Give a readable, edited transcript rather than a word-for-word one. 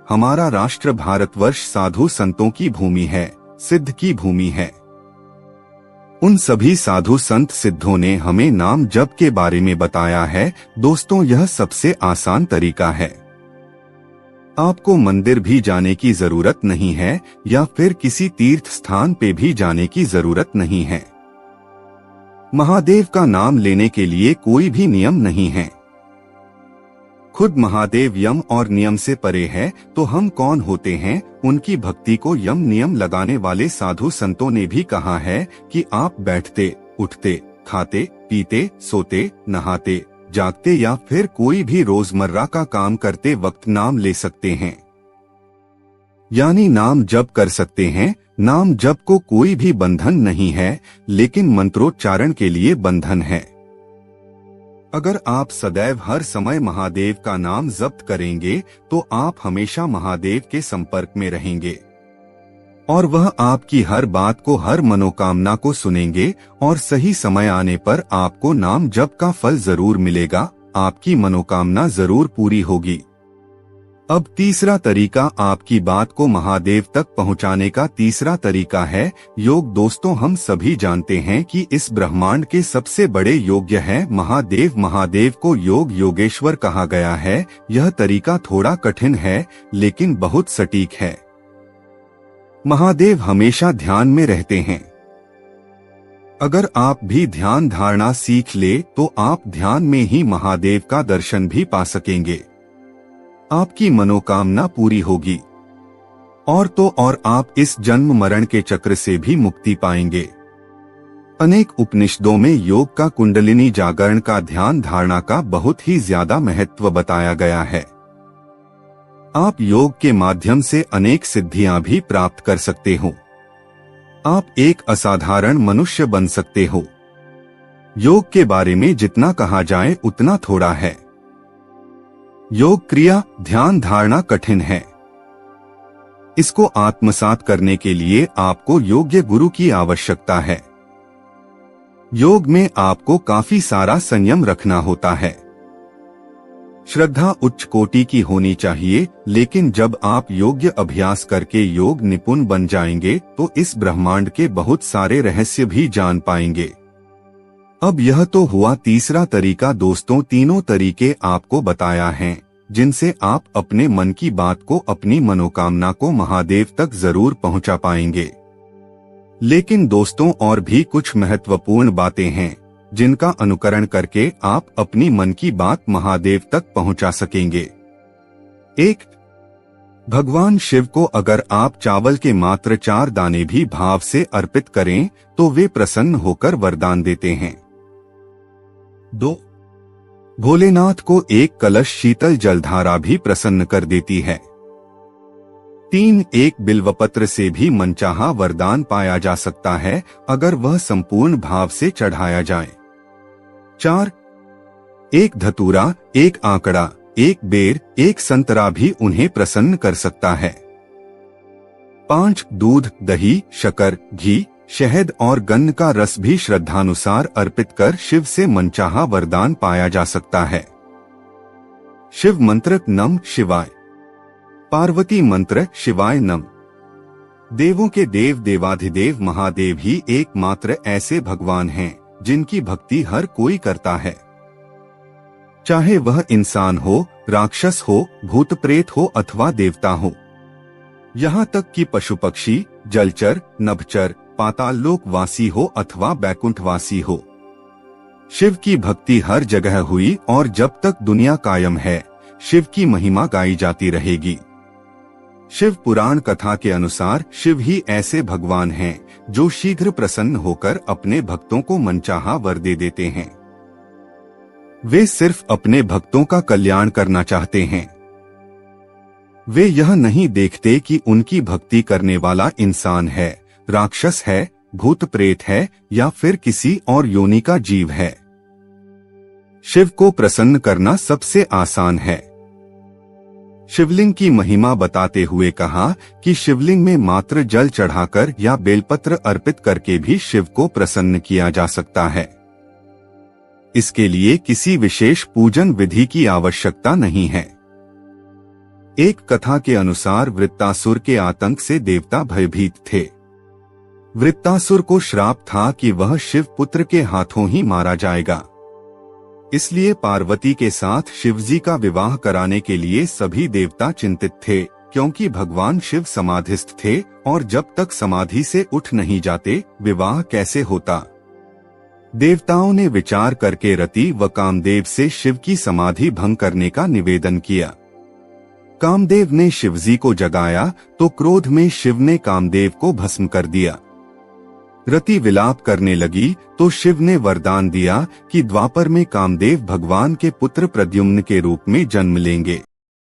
हमारा राष्ट्र भारतवर्ष साधु संतों की भूमि है, सिद्ध की भूमि है। उन सभी साधु संत सिद्धों ने हमें नाम जप के बारे में बताया है। दोस्तों, यह सबसे आसान तरीका है। आपको मंदिर भी जाने की जरूरत नहीं है या फिर किसी तीर्थ स्थान पे भी जाने की जरूरत नहीं है। महादेव का नाम लेने के लिए कोई भी नियम नहीं है। खुद महादेव यम और नियम से परे है, तो हम कौन होते हैं? उनकी भक्ति को यम नियम लगाने वाले साधु संतों ने भी कहा है कि आप बैठते, उठते, खाते, पीते, सोते, नहाते, जागते या फिर कोई भी रोजमर्रा का काम करते वक्त नाम ले सकते हैं, यानी नाम जप कर सकते हैं। नाम जप को कोई भी बंधन नहीं है, लेकिन मंत्रोच्चारण के लिए बंधन है। अगर आप सदैव हर समय महादेव का नाम जप करेंगे तो आप हमेशा महादेव के संपर्क में रहेंगे और वह आपकी हर बात को, हर मनोकामना को सुनेंगे और सही समय आने पर आपको नाम जप का फल जरूर मिलेगा, आपकी मनोकामना जरूर पूरी होगी। अब तीसरा तरीका, आपकी बात को महादेव तक पहुंचाने का तीसरा तरीका है योग। दोस्तों, हम सभी जानते हैं कि इस ब्रह्मांड के सबसे बड़े योग्य है महादेव। महादेव को योग योगेश्वर कहा गया है। यह तरीका थोड़ा कठिन है लेकिन बहुत सटीक है। महादेव हमेशा ध्यान में रहते हैं। अगर आप भी ध्यान धारणा सीख ले तो आप ध्यान में ही महादेव का दर्शन भी पा सकेंगे। आपकी मनोकामना पूरी होगी और तो और आप इस जन्म मरण के चक्र से भी मुक्ति पाएंगे। अनेक उपनिषदों में योग का, कुंडलिनी जागरण का, ध्यान धारणा का बहुत ही ज्यादा महत्व बताया गया है। आप योग के माध्यम से अनेक सिद्धियां भी प्राप्त कर सकते हो। आप एक असाधारण मनुष्य बन सकते हो। योग के बारे में जितना कहा जाए उतना थोड़ा है। योग क्रिया, ध्यान धारणा कठिन है। इसको आत्मसात करने के लिए आपको योग्य गुरु की आवश्यकता है। योग में आपको काफी सारा संयम रखना होता है। श्रद्धा उच्च कोटि की होनी चाहिए, लेकिन जब आप योग्य अभ्यास करके योग निपुण बन जाएंगे तो इस ब्रह्मांड के बहुत सारे रहस्य भी जान पाएंगे। अब यह तो हुआ तीसरा तरीका। दोस्तों, तीनों तरीके आपको बताया हैं जिनसे आप अपने मन की बात को, अपनी मनोकामना को महादेव तक जरूर पहुंचा पाएंगे। लेकिन दोस्तों, और भी कुछ महत्वपूर्ण बातें हैं जिनका अनुकरण करके आप अपनी मन की बात महादेव तक पहुंचा सकेंगे। 1. भगवान शिव को अगर आप चावल के मात्र 4 दाने भी भाव से अर्पित करें तो वे प्रसन्न होकर वरदान देते हैं। 2. भोलेनाथ को एक कलश शीतल जलधारा भी प्रसन्न कर देती है। 3. एक बिल्वपत्र से भी मनचाहा वरदान पाया जा सकता है अगर वह संपूर्ण भाव से चढ़ाया जाए। 4. एक धतूरा, एक आंकड़ा, एक बेर, एक संतरा भी उन्हें प्रसन्न कर सकता है। 5. दूध, दही, शक्कर, घी, शहद और गन्ना का रस भी श्रद्धानुसार अर्पित कर शिव से मनचाहा वरदान पाया जा सकता है। शिव मंत्र नम शिवाय, पार्वती मंत्र शिवाय नम। देवों के देव देवाधिदेव महादेव ही एकमात्र ऐसे भगवान हैं जिनकी भक्ति हर कोई करता है, चाहे वह इंसान हो, राक्षस हो, भूत प्रेत हो अथवा देवता हो। यहाँ तक कि पशु पक्षी, जलचर, नभचर, पाताल लोक वासी हो अथवा बैकुंठवासी हो। शिव की भक्ति हर जगह हुई और जब तक दुनिया कायम है शिव की महिमा गाई जाती रहेगी। शिव पुराण कथा के अनुसार शिव ही ऐसे भगवान हैं जो शीघ्र प्रसन्न होकर अपने भक्तों को मनचाहा वर दे देते हैं। वे सिर्फ अपने भक्तों का कल्याण करना चाहते हैं। वे यह नहीं देखते कि उनकी भक्ति करने वाला इंसान है, राक्षस है, भूत प्रेत है या फिर किसी और योनि का जीव है। शिव को प्रसन्न करना सबसे आसान है। शिवलिंग की महिमा बताते हुए कहा कि शिवलिंग में मात्र जल चढ़ाकर या बेलपत्र अर्पित करके भी शिव को प्रसन्न किया जा सकता है। इसके लिए किसी विशेष पूजन विधि की आवश्यकता नहीं है। एक कथा के अनुसार वृत्तासुर के आतंक से देवता भयभीत थे। वृत्तासुर को श्राप था कि वह शिव पुत्र के हाथों ही मारा जाएगा। इसलिए पार्वती के साथ शिवजी का विवाह कराने के लिए सभी देवता चिंतित थे, क्योंकि भगवान शिव समाधिस्थ थे और जब तक समाधि से उठ नहीं जाते विवाह कैसे होता। देवताओं ने विचार करके रति व कामदेव से शिव की समाधि भंग करने का निवेदन किया। कामदेव ने शिवजी को जगाया तो क्रोध में शिव ने कामदेव को भस्म कर दिया। रति विलाप करने लगी तो शिव ने वरदान दिया कि द्वापर में कामदेव भगवान के पुत्र प्रद्युम्न के रूप में जन्म लेंगे।